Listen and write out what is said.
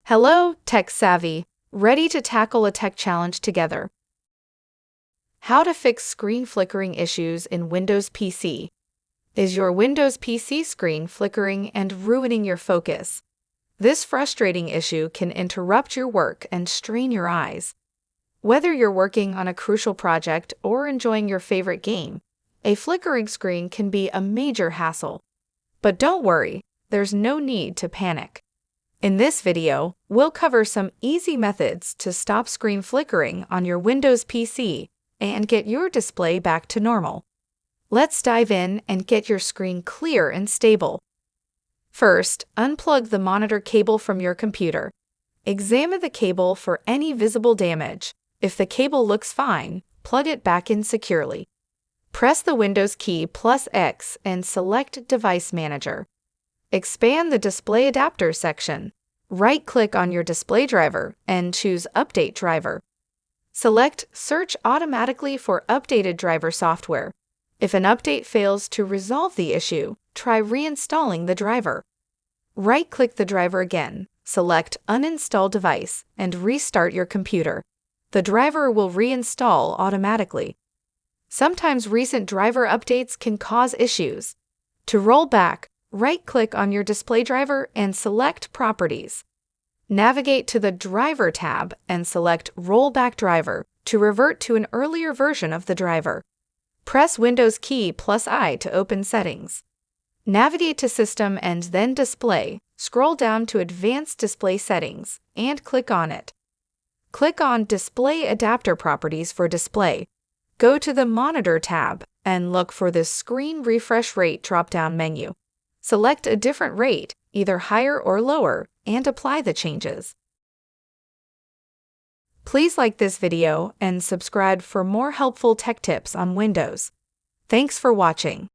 Hello, Tech Savvy, ready to tackle a tech challenge together. How to fix screen flickering issues in Windows PC. Is your Windows PC screen flickering and ruining your focus? This frustrating issue can interrupt your work and strain your eyes. Whether you're working on a crucial project or enjoying your favorite game, a flickering screen can be a major hassle. But don't worry, there's no need to panic. In this video, we'll cover some easy methods to stop screen flickering on your Windows PC and get your display back to normal. Let's dive in and get your screen clear and stable. First, unplug the monitor cable from your computer. Examine the cable for any visible damage. If the cable looks fine, plug it back in securely. Press the Windows key +X and select Device Manager. Expand the Display Adapter section. Right-click on your display driver and choose Update Driver. Select Search automatically for updated driver software. If an update fails to resolve the issue, try reinstalling the driver. Right-click the driver again, select Uninstall Device, and restart your computer. The driver will reinstall automatically. Sometimes recent driver updates can cause issues. To roll back, right-click on your display driver and select Properties. Navigate to the Driver tab and select Rollback Driver to revert to an earlier version of the driver. Press Windows key +I to open Settings. Navigate to System and then Display, scroll down to Advanced Display Settings, and click on it. Click on Display Adapter Properties for display. Go to the Monitor tab and look for the Screen Refresh Rate drop-down menu. Select a different rate, either higher or lower, and apply the changes. Please like this video and subscribe for more helpful tech tips on Windows. Thanks for watching.